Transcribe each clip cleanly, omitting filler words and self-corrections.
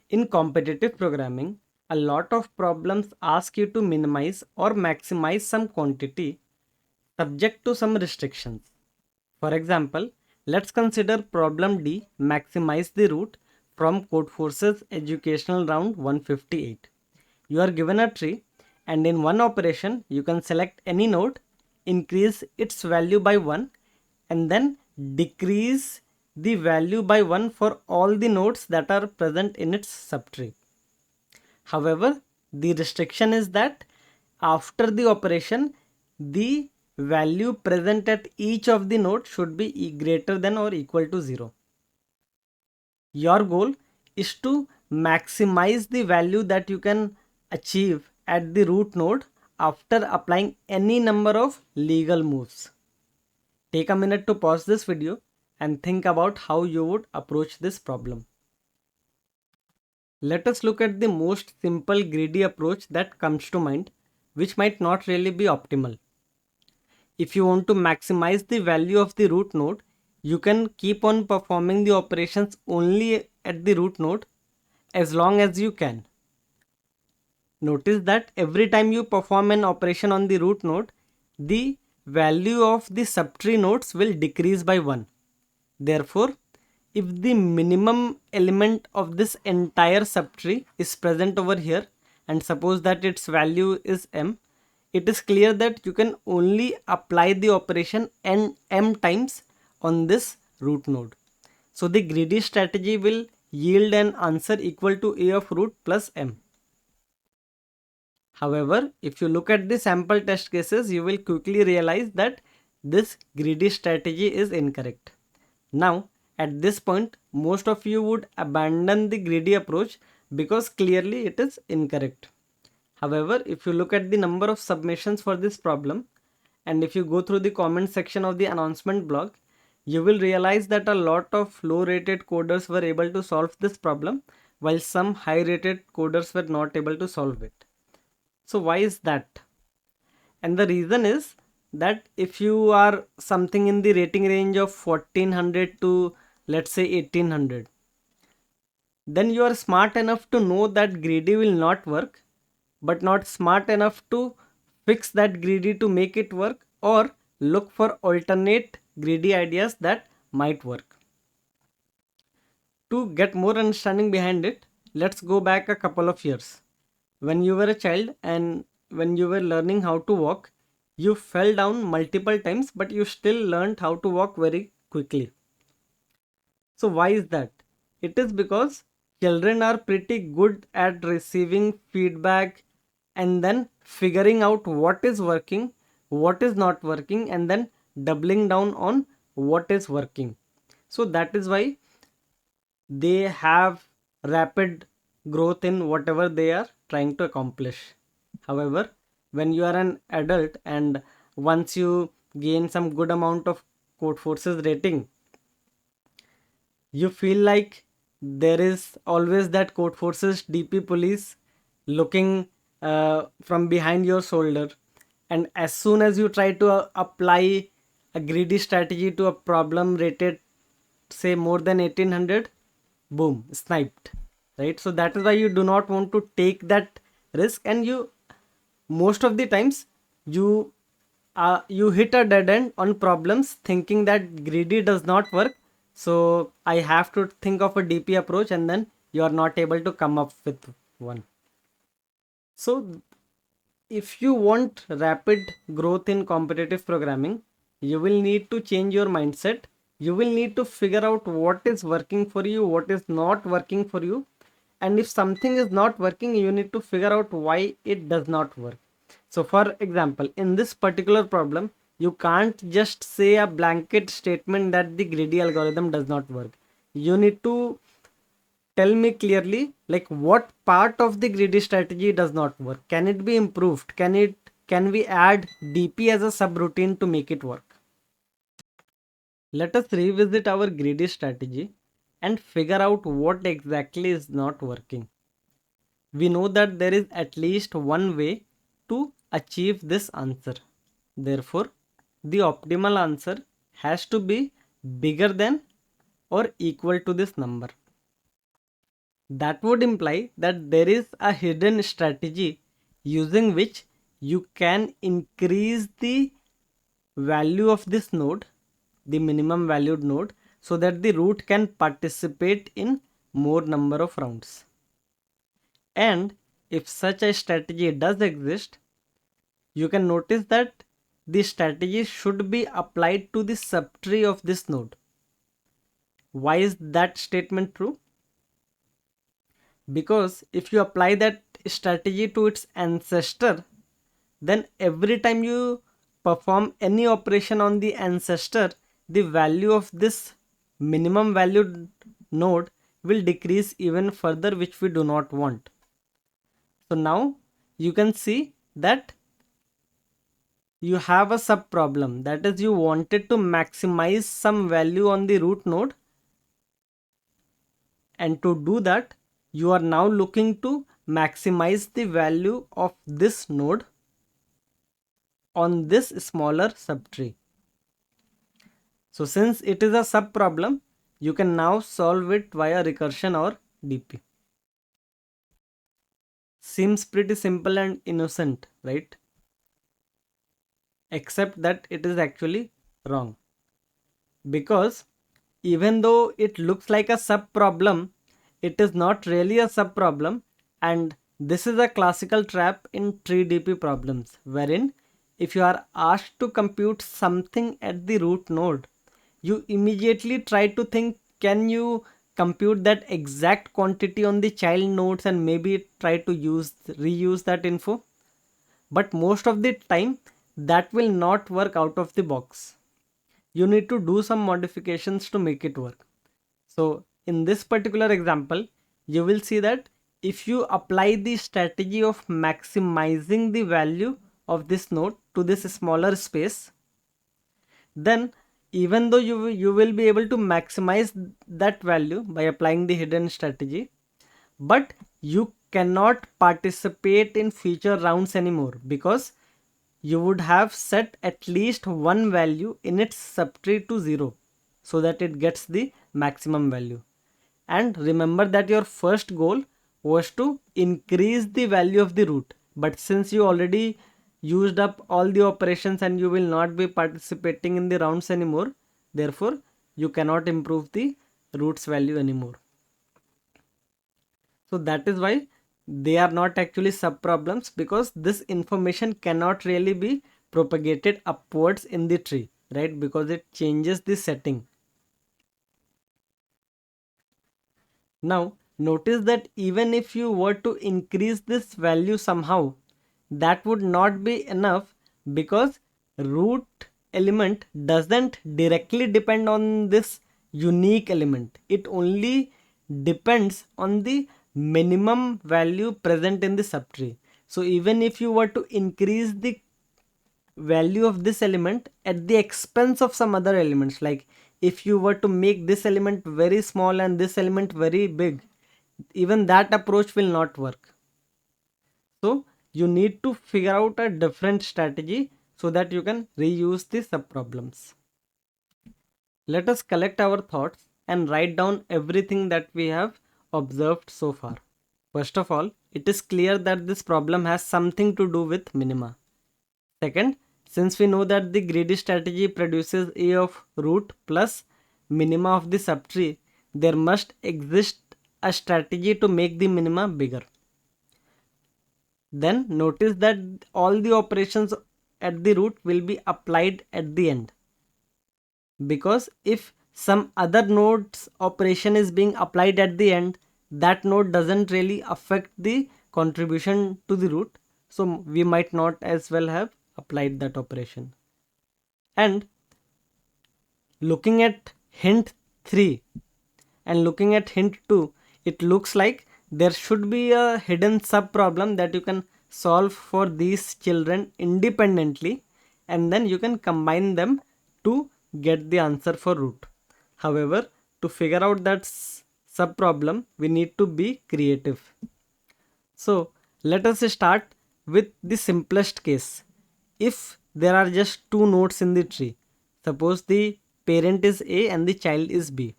In competitive programming, a lot of problems ask you to minimize or maximize some quantity subject to some restrictions. For example, let's consider problem D, maximize the root from Codeforces Educational Round 158. You are given a tree, and in one operation you can select any node, increase its value by 1, and then decrease the value by 1 for all the nodes that are present in its subtree. However, the restriction is that after the operation, the value present at each of the node should be greater than or equal to 0. Your goal is to maximize the value that you can achieve at the root node after applying any number of legal moves. Take a minute to pause this video and think about how you would approach this problem. Let us look at the most simple greedy approach that comes to mind, which might not really be optimal. If you want to maximize the value of the root node, you can keep on performing the operations only at the root node as long as you can. Notice that every time you perform an operation on the root node, the value of the subtree nodes will decrease by 1. Therefore, if the minimum element of this entire subtree is present over here, and suppose that its value is m, it is clear that you can only apply the operation m times on this root node. So the greedy strategy will yield an answer equal to a of root plus m. However, if you look at the sample test cases, you will quickly realize that this greedy strategy is incorrect. Now, at this point, most of you would abandon the greedy approach because clearly it is incorrect. However, if you look at the number of submissions for this problem, and if you go through the comment section of the announcement blog, you will realize that a lot of low rated coders were able to solve this problem, while some high rated coders were not able to solve it. So why is that? And the reason is that if you are something in the rating range of 1400 to let's say 1800, then you are smart enough to know that greedy will not work, but not smart enough to fix that greedy to make it work or look for alternate greedy ideas that might work. To get more understanding behind it, let's go back a couple of years. When you were a child and when you were learning how to walk, you fell down multiple times, but you still learned how to walk very quickly. So why is that? It is because children are pretty good at receiving feedback and then figuring out what is working, what is not working, and then doubling down on what is working. So that is why they have rapid growth in whatever they are trying to accomplish. However, when you are an adult and once you gain some good amount of Codeforces rating, you feel like there is always that Codeforces DP police looking from behind your shoulder, and as soon as you try to apply a greedy strategy to a problem rated say more than 1800, boom, sniped, right? So that is why you do not want to take that risk, and you most of the times you hit a dead end on problems thinking that greedy does not work, so I have to think of a DP approach, and then you are not able to come up with one. So if you want rapid growth in competitive programming, you will need to change your mindset. You will need to figure out what is working for you, what is not working for you, and if something is not working, you need to figure out why it does not work. So for example, in this particular problem, you can't just say a blanket statement that the greedy algorithm does not work. You need to tell me clearly, like, what part of the greedy strategy does not work. Can it be improved? Can we add DP as a subroutine to make it work? Let us revisit our greedy strategy and figure out what exactly is not working. We know that there is at least one way to achieve this answer. Therefore, the optimal answer has to be bigger than or equal to this number. That would imply that there is a hidden strategy using which you can increase the value of this node, the minimum valued node, so that the root can participate in more number of rounds. And if such a strategy does exist, you can notice that the strategy should be applied to the subtree of this node. Why is that statement true? Because if you apply that strategy to its ancestor, then every time you perform any operation on the ancestor, the value of this minimum valued node will decrease even further, which we do not want. So now you can see that you have a sub problem, that is, you wanted to maximize some value on the root node, and to do that you are now looking to maximize the value of this node on this smaller subtree. So since it is a sub problem, you can now solve it via recursion or DP. Seems pretty simple and innocent, right? Except that it is actually wrong. Because even though it looks like a sub problem, it is not really a sub problem, and this is a classical trap in tree DP problems, wherein if you are asked to compute something at the root node, you immediately try to think, can you compute that exact quantity on the child nodes and maybe try to reuse that info? But most of the time that will not work out of the box. You need to do some modifications to make it work. So in this particular example, you will see that if you apply the strategy of maximizing the value of this node to this smaller space, then even though you will be able to maximize that value by applying the hidden strategy, but you cannot participate in future rounds anymore, because you would have set at least one value in its subtree to 0 so that it gets the maximum value. And remember that your first goal was to increase the value of the root, but since you already used up all the operations and you will not be participating in the rounds anymore, therefore you cannot improve the root's value anymore. So that is why they are not actually sub problems, because this information cannot really be propagated upwards in the tree, right? Because it changes the setting. Now notice that even if you were to increase this value somehow, that would not be enough, because root element doesn't directly depend on this unique element. It only depends on the minimum value present in the subtree. So even if you were to increase the value of this element at the expense of some other elements, like if you were to make this element very small and this element very big, even that approach will not work. So you need to figure out a different strategy so that you can reuse the subproblems. Let us collect our thoughts and write down everything that we have observed so far. First of all, it is clear that this problem has something to do with minima. Second, since we know that the greedy strategy produces A of root plus minima of the subtree, there must exist a strategy to make the minima bigger. Then notice that all the operations at the root will be applied at the end, because if some other node's operation is being applied at the end, that node doesn't really affect the contribution to the root, so we might not as well have applied that operation. And looking at hint 3 and looking at hint 2, it looks like there should be a hidden sub problem that you can solve for these children independently, and then you can combine them to get the answer for root. However, to figure out that sub problem, we need to be creative. So let us start with the simplest case. If there are just two nodes in the tree, suppose the parent is A and the child is B.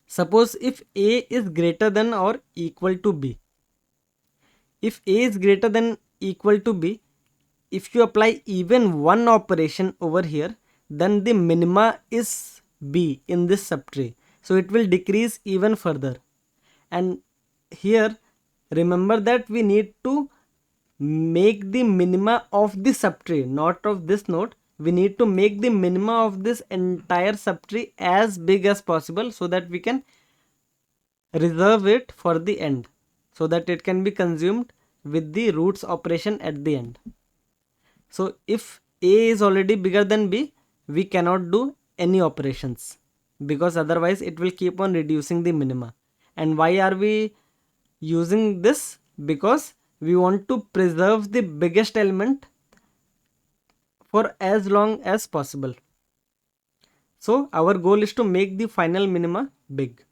Suppose if A is greater than or equal to B. If A is greater than equal to B, if you apply even one operation over here, then the minima is B in this subtree. So it will decrease even further. And here, remember that we need to make the minima of the subtree, not of this node. We need to make the minima of this entire subtree as big as possible so that we can reserve it for the end, so that it can be consumed with the roots operation at the end. So if A is already bigger than B, we cannot do any operations, because otherwise it will keep on reducing the minima. And why are we using this? Because we want to preserve the biggest element for as long as possible. So our goal is to make the final minima big.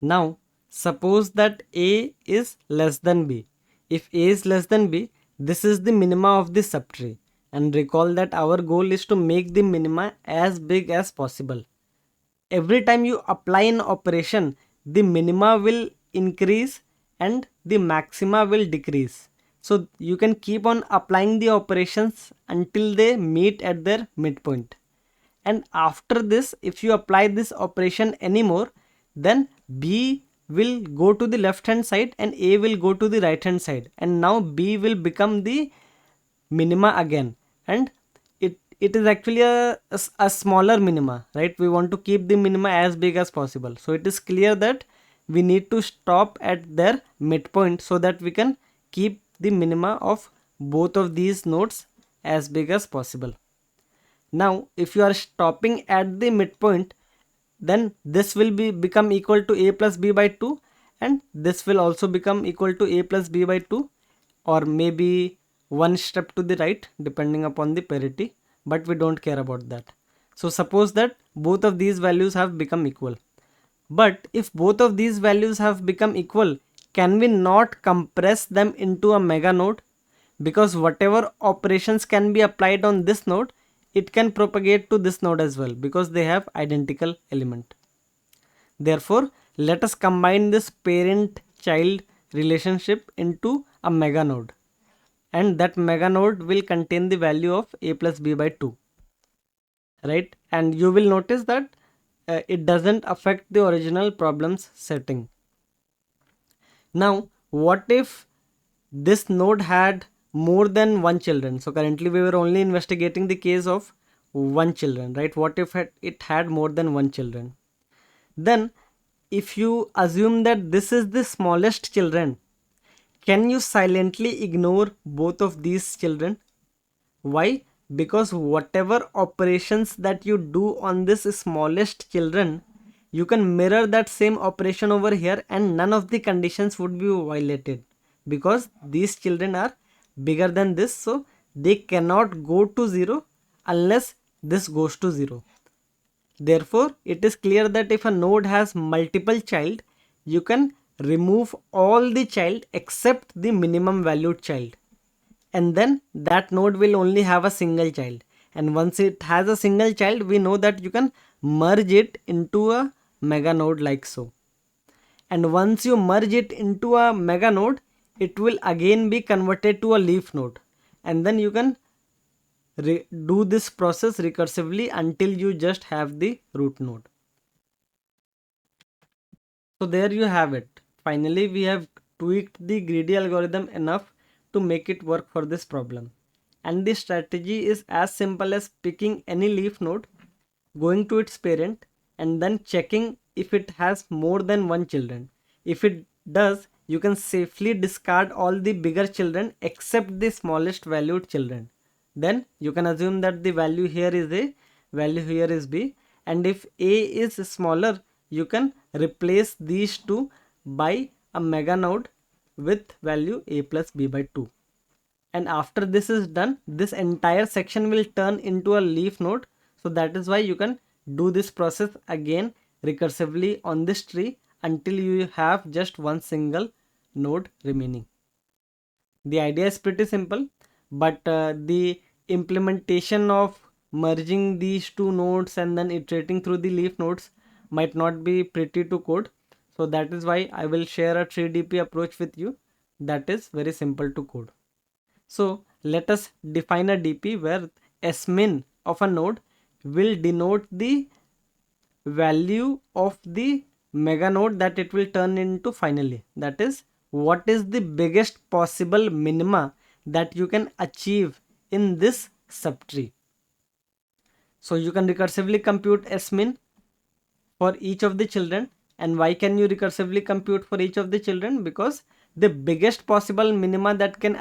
Now suppose that A is less than B. If A is less than B, this is the minima of the subtree. And recall that our goal is to make the minima as big as possible. Every time you apply an operation, the minima will increase and the maxima will decrease. So you can keep on applying the operations until they meet at their midpoint. And after this, if you apply this operation anymore, then B will go to the left hand side and A will go to the right hand side, and now B will become the minima again, and it is actually a smaller minima, right? We want to keep the minima as big as possible. So it is clear that we need to stop at their midpoint so that we can keep the minima of both of these nodes as big as possible. Now if you are stopping at the midpoint, then this will become equal to A plus B by 2, and this will also become equal to A plus B by 2, or maybe one step to the right depending upon the parity, but we don't care about that. So suppose that both of these values have become equal. But if both of these values have become equal, can we not compress them into a mega node? Because whatever operations can be applied on this node, it can propagate to this node as well, because they have identical element. Therefore, let us combine this parent-child relationship into a mega node, and that mega node will contain the value of A plus B by 2, right? And you will notice that it doesn't affect the original problem's setting. Now what if this node had more than one children? So currently we were only investigating the case of one children, right? What if it had more than one children? Then if you assume that this is the smallest children, can you silently ignore both of these children? Why? Because whatever operations that you do on this smallest children, you can mirror that same operation over here and none of the conditions would be violated, because these children are bigger than this, so they cannot go to 0 unless this goes to 0. Therefore, it is clear that if a node has multiple child, you can remove all the child except the minimum valued child, and then that node will only have a single child. And once it has a single child, we know that you can merge it into a mega node like so. And once you merge it into a mega node, it will again be converted to a leaf node, and then you can do this process recursively until you just have the root node. So there you have it. Finally, we have tweaked the greedy algorithm enough to make it work for this problem. And the strategy is as simple as picking any leaf node, going to its parent, and then checking if it has more than one children. If it does, you can safely discard all the bigger children except the smallest valued children. Then you can assume that the value here is A, value here is B, and if A is smaller, you can replace these two by a mega node with value A plus B by 2. And after this is done, this entire section will turn into a leaf node. So that is why you can do this process again recursively on this tree until you have just one single node remaining. The idea is pretty simple, but the implementation of merging these two nodes and then iterating through the leaf nodes might not be pretty to code. So that is why I will share a 3DP approach with you that is very simple to code. So let us define a DP where smin of a node will denote the value of the mega node that it will turn into finally. That is, what is the biggest possible minima that you can achieve in this subtree. So you can recursively compute smin for each of the children. And why can you recursively compute for each of the children? Because the biggest possible minima that can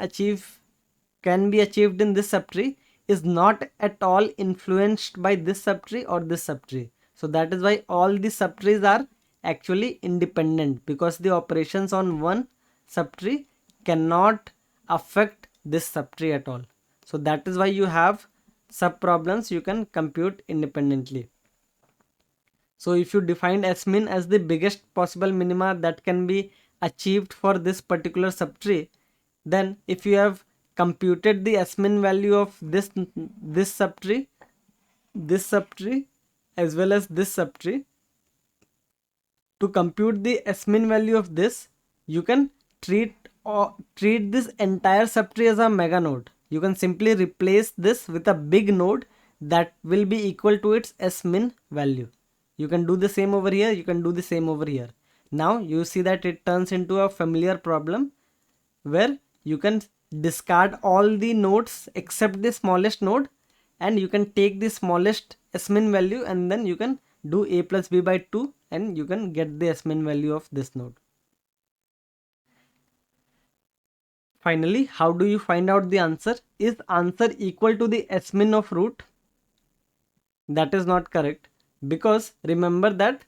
be achieved in this subtree is not at all influenced by this subtree or this subtree. So that is why all the subtrees are actually independent, because the operations on one subtree cannot affect this subtree at all. So that is why you have sub problems you can compute independently. So if you define smin as the biggest possible minima that can be achieved for this particular subtree, then if you have computed the smin value of this subtree, this subtree as well as this subtree, to compute the smin value of this, you can treat this entire subtree as a mega node. You can simply replace this with a big node that will be equal to its smin value. You can do the same over here, you can do the same over here. Now you see that it turns into a familiar problem where you can discard all the nodes except the smallest node, and you can take the smallest smin value, and then you can do a plus b by 2 and you can get the smin value of this node. Finally, how do you find out the answer? Is answer equal to the smin of root? That is not correct, because remember that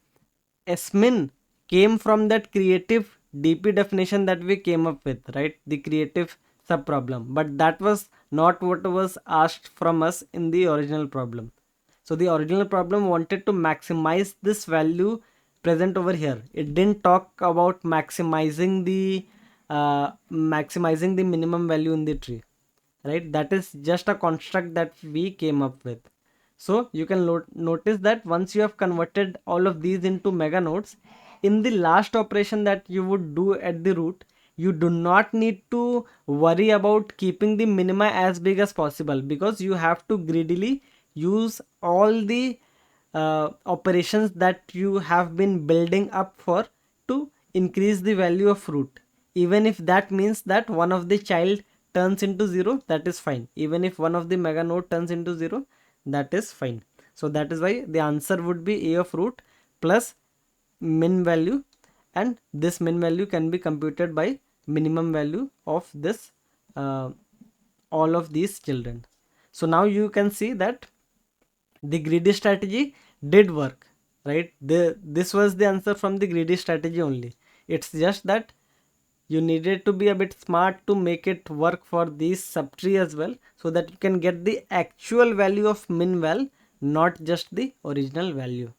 smin came from that creative DP definition that we came up with, right? The creative sub problem, but that was not what was asked from us in the original problem. So the original problem wanted to maximize this value present over here. It didn't talk about maximizing the minimum value in the tree, right? That is just a construct that we came up with. So you can notice that once you have converted all of these into mega nodes, in the last operation that you would do at the root, you do not need to worry about keeping the minima as big as possible, because you have to greedily use all the operations that you have been building up for to increase the value of root. Even if that means that one of the child turns into 0, that is fine. Even if one of the mega node turns into 0, that is fine. So that is why the answer would be a of root plus min value, and this min value can be computed by minimum value of this all of these children. So now you can see that the greedy strategy did work, right? This was the answer from the greedy strategy only. It's just that you needed to be a bit smart to make it work for these subtree as well, so that you can get the actual value of min val, not just the original value.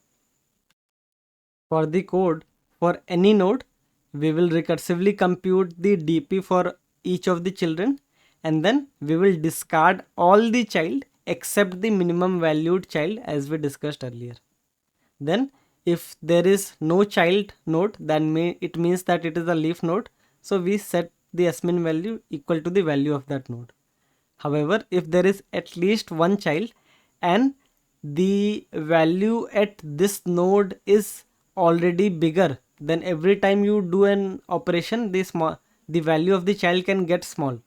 For the code for any node, we will recursively compute the DP for each of the children, and then we will discard all the child except the minimum valued child as we discussed earlier. Then if there is no child node, then it means that it is a leaf node. So we set the smin value equal to the value of that node. However, if there is at least one child and the value at this node is already bigger, then every time you do an operation, the value of the child can get small.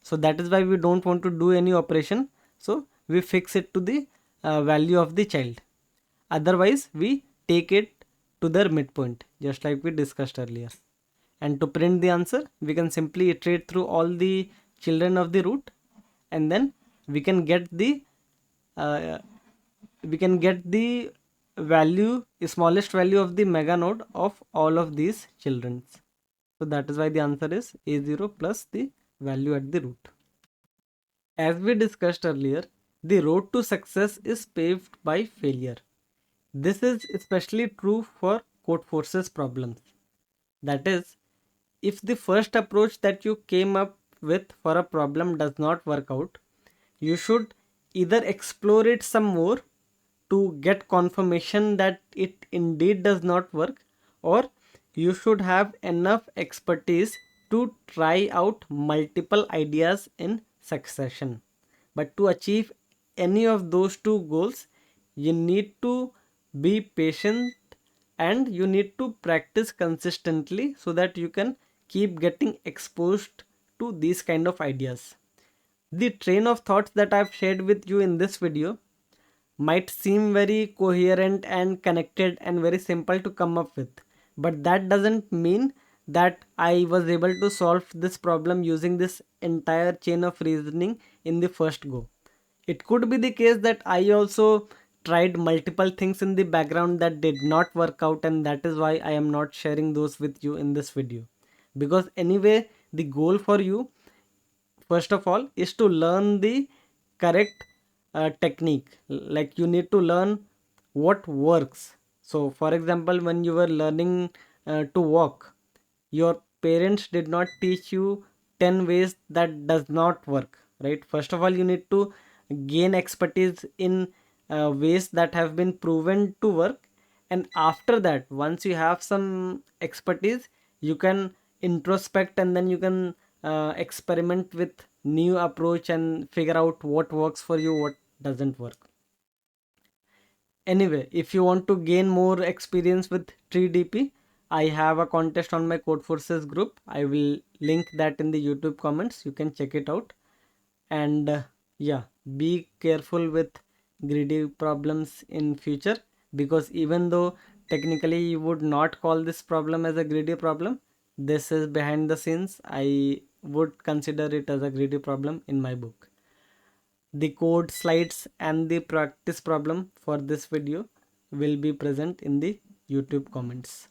So that is why we don't want to do any operation. So we fix it to the value of the child. Otherwise, we take it to their midpoint, just like we discussed earlier. And to print the answer, we can simply iterate through all the children of the root, and then we can get the uh, smallest value of the mega node of all of these children. So that is why the answer is a0 plus the value at the root. As we discussed earlier, the road to success is paved by failure. This is especially true for Codeforces problems. That is, if the first approach that you came up with for a problem does not work out, you should either explore it some more to get confirmation that it indeed does not work, or you should have enough expertise to try out multiple ideas in succession. But to achieve any of those two goals, you need to be patient and you need to practice consistently so that you can keep getting exposed to these kind of ideas. The train of thoughts that I've shared with you in this video might seem very coherent and connected and very simple to come up with, but that doesn't mean that I was able to solve this problem using this entire chain of reasoning in the first go. It could be the case that I also tried multiple things in the background that did not work out, and that is why I am not sharing those with you in this video. Because anyway, the goal for you, first of all, is to learn the correct technique. Like you need to learn what works. So for example, when you were learning to walk, your parents did not teach you 10 ways that does not work, right? First of all, you need to gain expertise in ways that have been proven to work, and after that, once you have some expertise, you can introspect and then you can experiment with new approach and figure out what works for you, what doesn't work. Anyway, if you want to gain more experience with 3DP, I have a contest on my Codeforces group. I will link that in the YouTube comments. You can check it out. And yeah, be careful with greedy problems in future, because even though technically you would not call this problem as a greedy problem, this is behind the scenes. I would consider it as a greedy problem in my book. The code slides and the practice problem for this video will be present in the YouTube comments.